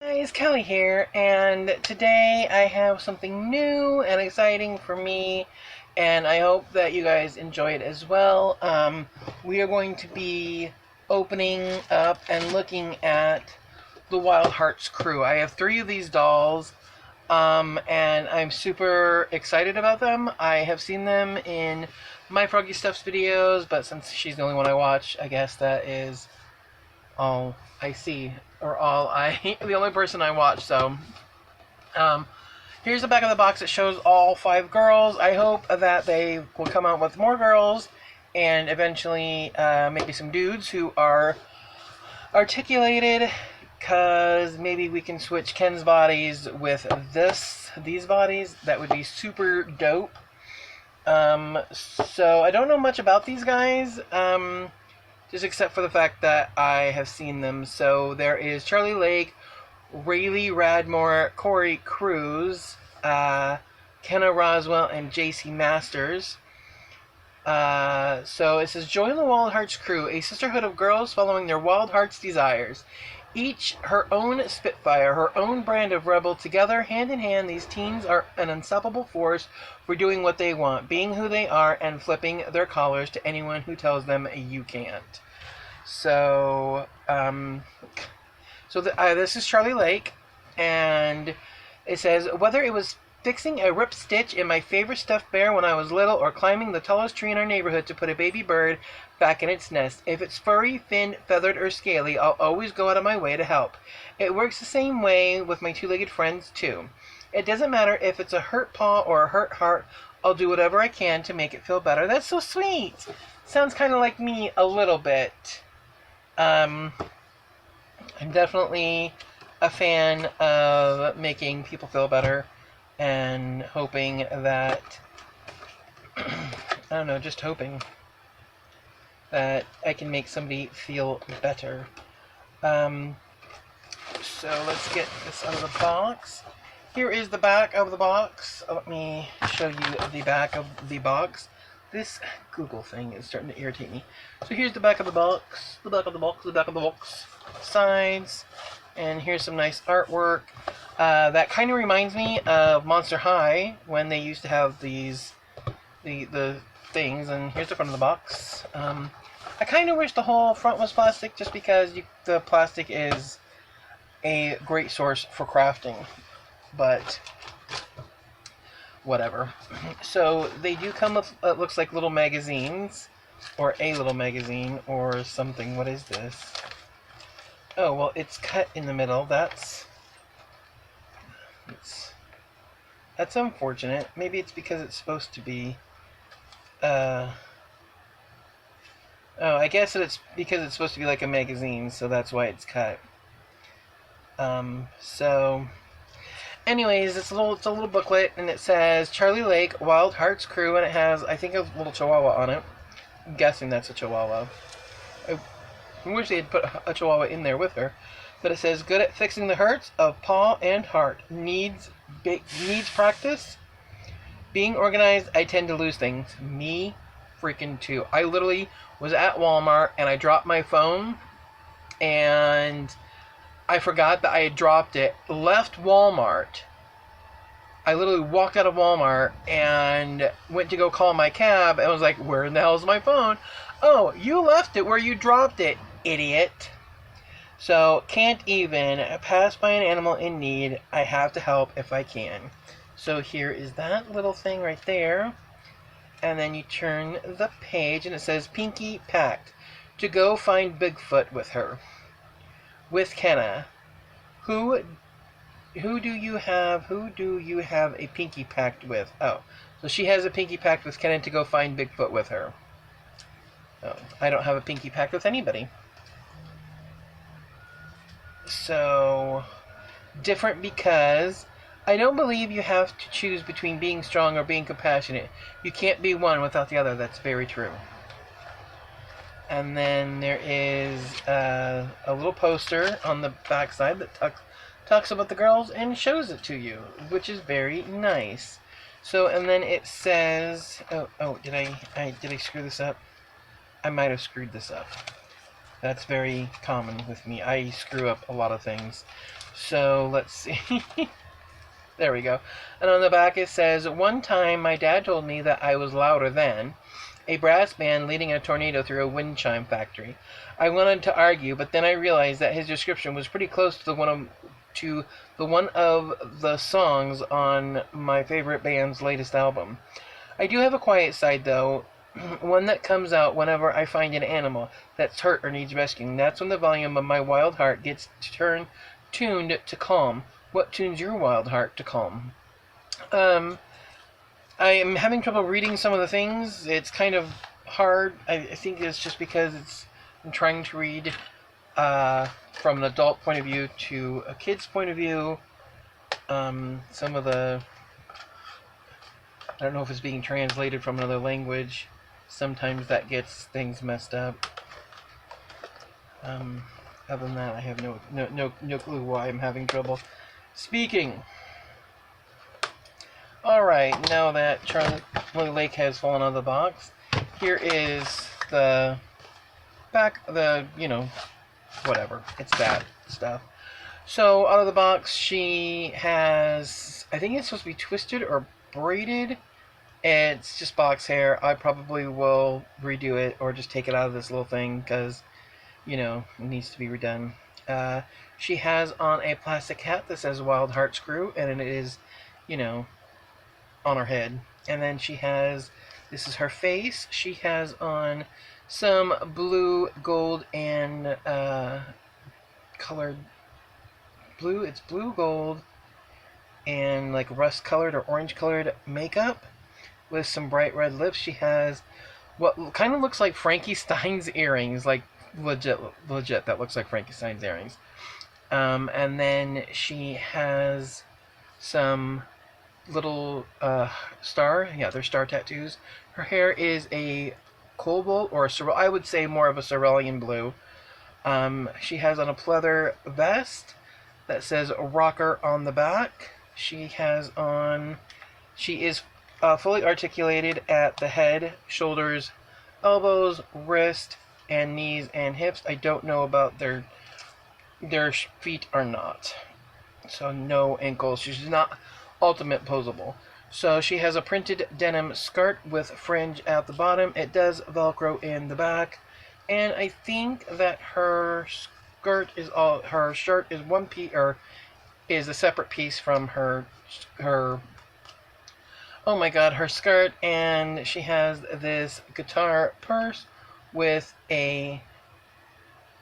Guys, Kelly here, and today I have something new and exciting for me, and I hope that you guys enjoy it as well. We are going to be opening up and looking at the Wild Hearts crew. I have three of these dolls, and I'm super excited about them. I have seen them in my Froggy Stuffs videos, but since she's the only one I watch, I guess that is all I see, or all I, the only person I watch. So, um, here's the back of the box. It shows all five girls. I hope that they will come out with more girls, and eventually, maybe some dudes who are articulated. Cause maybe we can switch Ken's bodies with these bodies. That would be super dope. So I don't know much about these guys. Just except for the fact that I have seen them. So there is Charlie Lake, Rayleigh Radmore, Corey Cruz, Kenna Roswell, and JC Masters. So it says, join the Wild Hearts crew, a sisterhood of girls following their wild hearts' desires. Each her own Spitfire, her own brand of rebel. Together, hand in hand, these teens are an unstoppable force for doing what they want, being who they are, and flipping their collars to anyone who tells them you can't. So, this is Charlie Lake, and it says, whether it was fixing a ripped stitch in my favorite stuffed bear when I was little, or climbing the tallest tree in our neighborhood to put a baby bird back in its nest, if it's furry, finned, feathered, or scaly, I'll always go out of my way to help. It works the same way with my two-legged friends, too. It doesn't matter if it's a hurt paw or a hurt heart, I'll do whatever I can to make it feel better. That's so sweet! Sounds kind of like me a little bit. I'm definitely a fan of making people feel better and hoping that, I don't know, just hoping that I can make somebody feel better. So let's get this out of the box. Here is the back of the box. Let me show you the back of the box. This Google thing is starting to irritate me. So here's the back of the box, the back of the box, the back of the box, sides, and here's some nice artwork. That kind of reminds me of Monster High when they used to have these, the things, and here's the front of the box. I kind of wish the whole front was plastic just because the plastic is a great source for crafting, but whatever. So they do come with, it looks like little magazines, or a little magazine, or something. What is this? Oh, well, it's cut in the middle. That's unfortunate. Maybe it's because it's supposed to be, oh, I guess it's because it's supposed to be like a magazine, so that's why it's cut. So anyways, it's a little booklet, and it says Charlie Lake, Wild Hearts Crew, and it has, I think, a little chihuahua on it. I'm guessing that's a chihuahua. I wish they had put a chihuahua in there with her. But it says, good at fixing the hurts of paw and heart. Needs practice. Being organized, I tend to lose things. Me freaking too. I literally was at Walmart, and I dropped my phone, and I forgot that I had dropped it, left Walmart. I literally walked out of Walmart and went to go call my cab, and was like, where in the hell is my phone? Oh, you left it where you dropped it, idiot. So, can't even pass by an animal in need. I have to help if I can. So here is that little thing right there. And then you turn the page, and it says, Pinky packed. To go find Bigfoot with her. With Kenna. Who do you have a pinky pact with? Oh, so she has a pinky pact with Kenna to go find Bigfoot with her. Oh, I don't have a pinky pact with anybody. So, different because I don't believe you have to choose between being strong or being compassionate. You can't be one without the other. That's very true. And then there is a little poster on the backside that talks about the girls and shows it to you, which is very nice. So, and then it says, did I screw this up? I might have screwed this up. That's very common with me. I screw up a lot of things. So let's see. There we go. And on the back it says, one time my dad told me that I was louder than a brass band leading a tornado through a wind chime factory. I wanted to argue, but then I realized that his description was pretty close to the one of the songs on my favorite band's latest album. I do have a quiet side though, one that comes out whenever I find an animal that's hurt or needs rescuing. That's when the volume of my wild heart gets tuned to calm. What tunes your wild heart to calm? I am having trouble reading some of the things. It's kind of hard. I think it's just because I'm trying to read from an adult point of view to a kid's point of view. Some of the, I don't know if it's being translated from another language. Sometimes that gets things messed up. Other than that, I have no clue why I'm having trouble speaking. Alright, now that Charlie Lake has fallen out of the box, here is the back, whatever. It's that stuff. So, out of the box, she has, I think it's supposed to be twisted or braided. It's just box hair. I probably will redo it or just take it out of this little thing because, it needs to be redone. She has on a plastic hat that says Wild Heart Screw, and it is, on her head. And then this is her face. She has on some blue, gold, and colored blue. It's blue, gold, and like rust colored or orange colored makeup with some bright red lips. She has what kind of looks like Frankenstein's earrings, like legit that looks like Frankenstein's earrings. And then she has some little they're star tattoos. Her hair is a cobalt or I would say more of a cerulean blue. She has on a pleather vest that says rocker on the back. She is fully articulated at the head, shoulders, elbows, wrist, and knees and hips. I don't know about their feet are not. So no ankles. She's not ultimate posable. So she has a printed denim skirt with fringe at the bottom. It does Velcro in the back. And I think that her shirt is one piece, or is a separate piece from her her skirt, and she has this guitar purse with a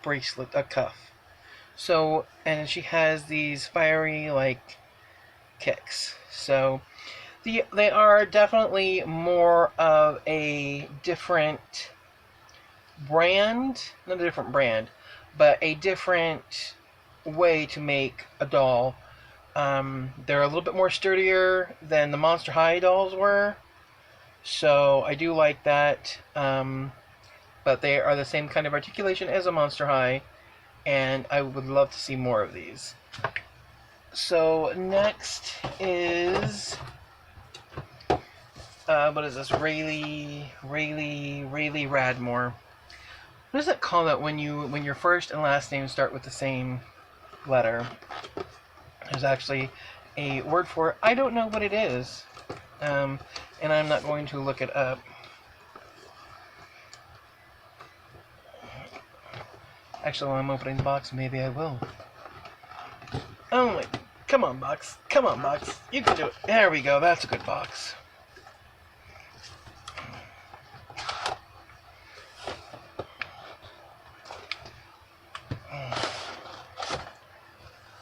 bracelet, a cuff. So, and she has these fiery, kicks. So, they are definitely more of a different brand, not a different brand, but a different way to make a doll. They're a little bit more sturdier than the Monster High dolls were, so I do like that. But they are the same kind of articulation as a Monster High, and I would love to see more of these. So next is what is this? Rayleigh Radmore. What does that call that when your first and last name start with the same letter? There's actually a word for it. I don't know what it is, and I'm not going to look it up. Actually, while I'm opening the box, maybe I will. Oh my, come on, box. Come on, box. You can do it. There we go. That's a good box.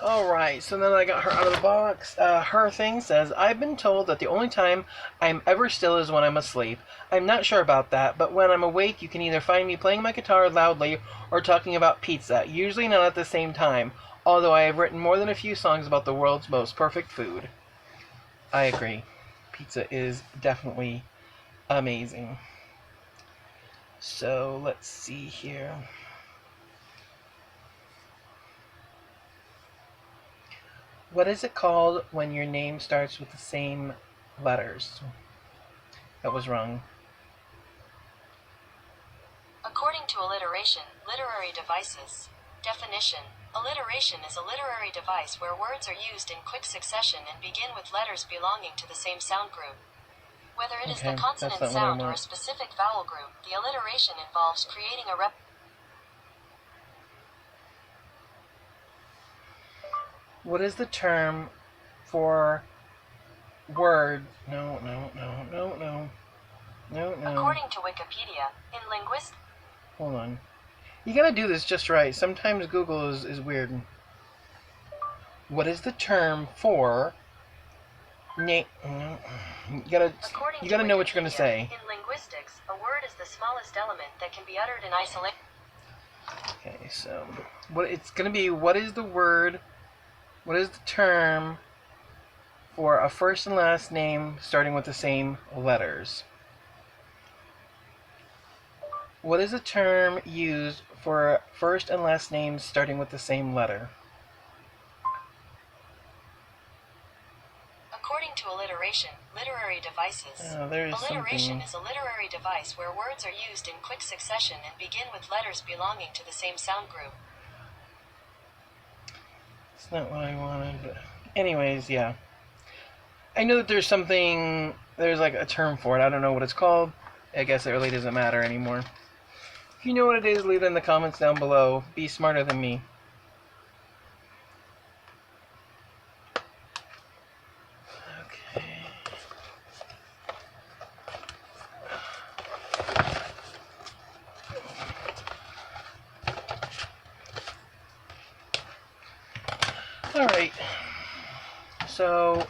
Alright, so then I got her out of the box. Her thing says, I've been told that the only time I'm ever still is when I'm asleep. I'm not sure about that, but when I'm awake, you can either find me playing my guitar loudly or talking about pizza, usually not at the same time, although I have written more than a few songs about the world's most perfect food. I agree. Pizza is definitely amazing. So, let's see here. What is it called when your name starts with the same letters? That was wrong. According to alliteration, literary devices. Definition: Alliteration is a literary device where words are used in quick succession and begin with letters belonging to the same sound group. Whether it is the consonant sound or a specific vowel group, the alliteration involves creating a What is the term for word? No. According to Wikipedia, in linguistics. Hold on. You gotta do this just right. Sometimes Google is weird. What is the term for You gotta know what you're gonna say. In linguistics, a word is the smallest element that can be uttered in isolation. Okay, so what it's gonna be? What is the word? What is the term for a first and last name starting with the same letters? What is the term used for first and last names starting with the same letter? According to alliteration, literary devices. Alliteration is a literary device where words are used in quick succession and begin with letters belonging to the same sound group. It's not what I wanted, but anyways, yeah. I know that there's like a term for it. I don't know what it's called. I guess it really doesn't matter anymore. If you know what it is, leave it in the comments down below. Be smarter than me. Alright, so,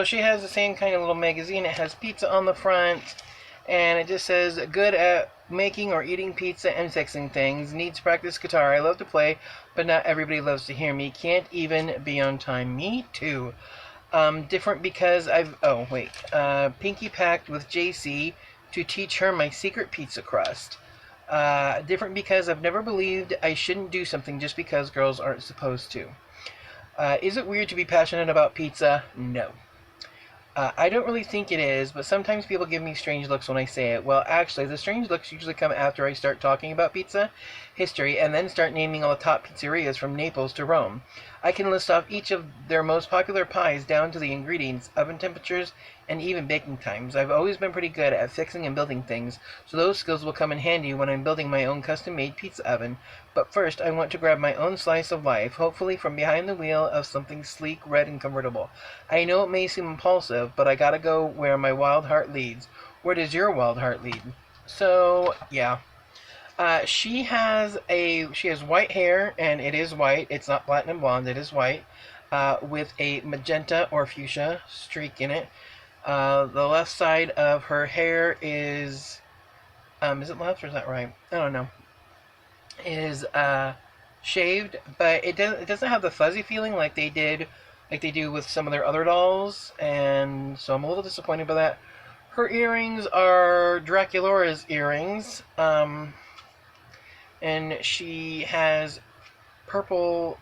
she has the same kind of little magazine. It has pizza on the front, and it just says, good at making or eating pizza and fixing things. Needs practice guitar. I love to play, but not everybody loves to hear me. Can't even be on time. Me too. Different because Pinky packed with JC to teach her my secret pizza crust. Different because I've never believed I shouldn't do something just because girls aren't supposed to. Is it weird to be passionate about pizza? No. I don't really think it is, but sometimes people give me strange looks when I say it. Well, actually, the strange looks usually come after I start talking about pizza history and then start naming all the top pizzerias from Naples to Rome. I can list off each of their most popular pies down to the ingredients, oven temperatures, and even baking times. I've always been pretty good at fixing and building things, so those skills will come in handy when I'm building my own custom-made pizza oven. But first, I want to grab my own slice of life, hopefully from behind the wheel of something sleek, red, and comfortable. I know it may seem impulsive, but I gotta go where my wild heart leads. Where does your wild heart lead? So, yeah. She has white hair, and it is white. It's not platinum blonde. It is white, with a magenta or fuchsia streak in it. The left side of her hair is it left or is that right? I don't know. Is shaved, but it doesn't have the fuzzy feeling like they do with some of their other dolls, and so I'm a little disappointed by that. Her earrings are Draculaura's earrings. And she has purple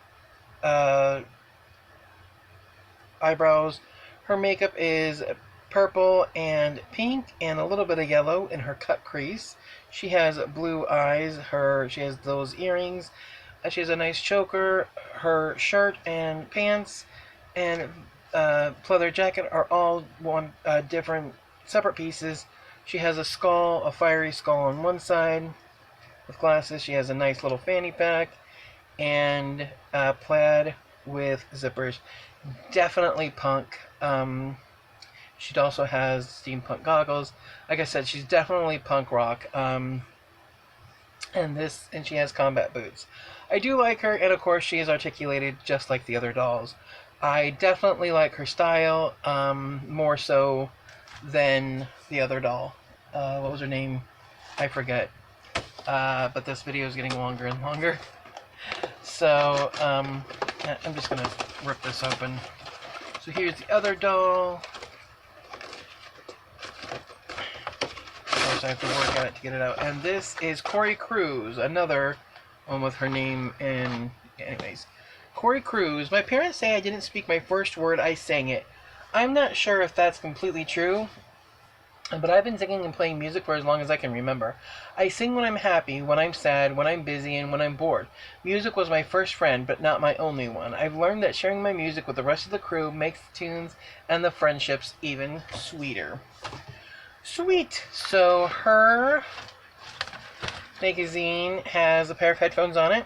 eyebrows. Her makeup is purple and pink and a little bit of yellow in her cut crease. She has blue eyes. She has those earrings. She has a nice choker. Her shirt and pants and pleather jacket are all different separate pieces. She has a fiery skull on one side with glasses. She has a nice little fanny pack and plaid with zippers. Definitely punk. She also has steampunk goggles. Like I said, she's definitely punk rock. And she has combat boots. I do like her, and of course she is articulated just like the other dolls. I definitely like her style, more so than the other doll. What was her name? I forget. But this video is getting longer and longer. So, I'm just going to rip this open. So here's the other doll. Of course, I have to work at it to get it out. And this is Corey Cruz, another one with her name in... Anyways. Corey Cruz. My parents say I didn't speak my first word, I sang it. I'm not sure if that's completely true. But I've been singing and playing music for as long as I can remember. I sing when I'm happy, when I'm sad, when I'm busy, and when I'm bored. Music was my first friend, but not my only one. I've learned that sharing my music with the rest of the crew makes the tunes and the friendships even sweeter. Sweet! So her magazine has a pair of headphones on it,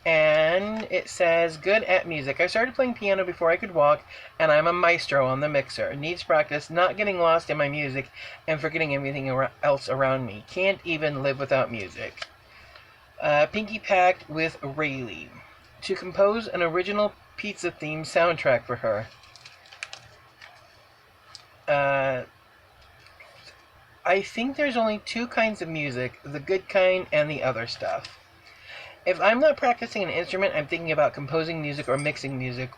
and it says, good at music. I started playing piano before I could walk, and I'm a maestro on the mixer. It needs practice, not getting lost in my music and forgetting everything else around me. Can't even live without music. Pinky packed with Rayleigh to compose an original pizza-themed soundtrack for her. I think there's only two kinds of music, the good kind and the other stuff. If I'm not practicing an instrument, I'm thinking about composing music or mixing music,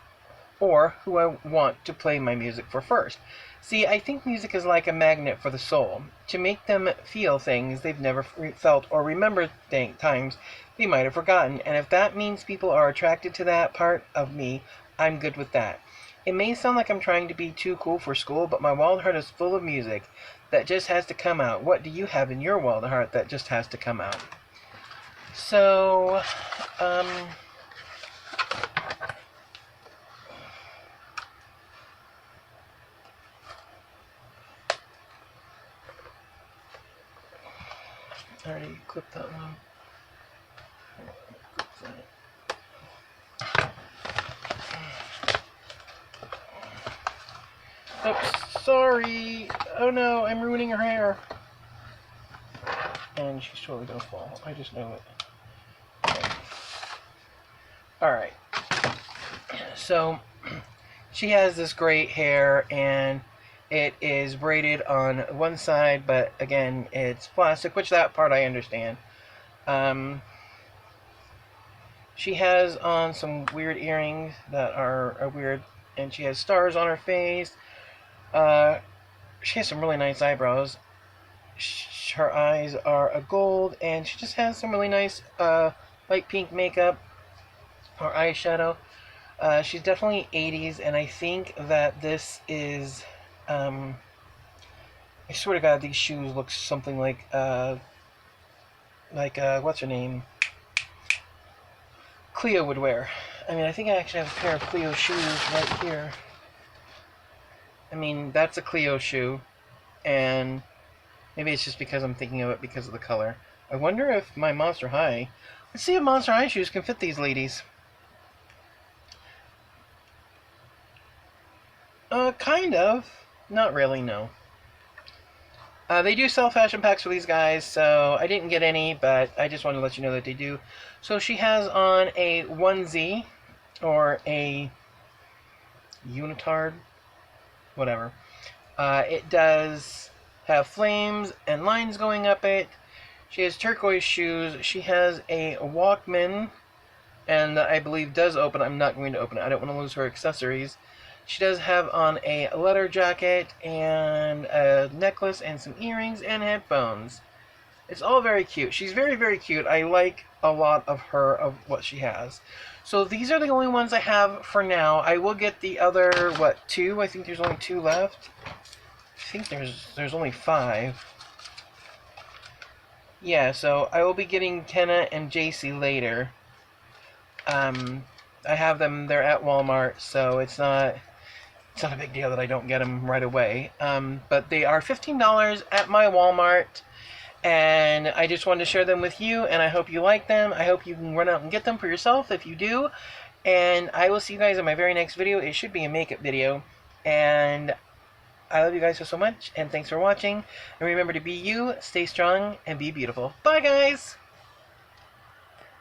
or who I want to play my music for first. See, I think music is like a magnet for the soul, to make them feel things they've never felt or remember times they might have forgotten, and if that means people are attracted to that part of me, I'm good with that. It may sound like I'm trying to be too cool for school, but my wild heart is full of music that just has to come out. What do you have in your wild heart that just has to come out? So, I already clipped that one. Oops, sorry. Oh no, I'm ruining her hair. And she's totally gonna fall. I just know it. Okay. Alright. So, she has this great hair, and it is braided on one side, but again, it's plastic, which that part I understand. She has on some weird earrings that are weird, and she has stars on her face. She has some really nice eyebrows. Her eyes are a gold, and she just has some really nice light pink makeup or eyeshadow. She's definitely 80s, and I think that this is, I swear to God, these shoes look something like what's her name? Cleo would wear. I mean, I think I actually have a pair of Cleo shoes right here. I mean, that's a Cleo shoe, and maybe it's just because I'm thinking of it because of the color. I wonder if my Monster High... Let's see if Monster High shoes can fit these ladies. Kind of. Not really, no. They do sell fashion packs for these guys, so I didn't get any, but I just wanted to let you know that they do. So she has on a onesie, or a unitard, whatever. It does have flames and lines going up it. She has turquoise shoes. She has a Walkman, and I believe does open. I'm not going to open it. I don't want to lose her accessories. She does have on a leather jacket and a necklace and some earrings and headphones. It's all very cute. She's very, very cute. I like a lot of what she has. So these are the only ones I have for now. I will get the other, two? I think there's only 2 left. I think there's only 5. Yeah, so I will be getting Kenna and JC later. I have them, they're at Walmart, so it's not a big deal that I don't get them right away. But they are $15 at my Walmart, and I just wanted to share them with you, and I hope you like them. I hope you can run out and get them for yourself if you do. And I will see you guys in my very next video. It should be a makeup video. And I love you guys so much, and thanks for watching. And remember to be you, stay strong, and be beautiful. Bye, guys!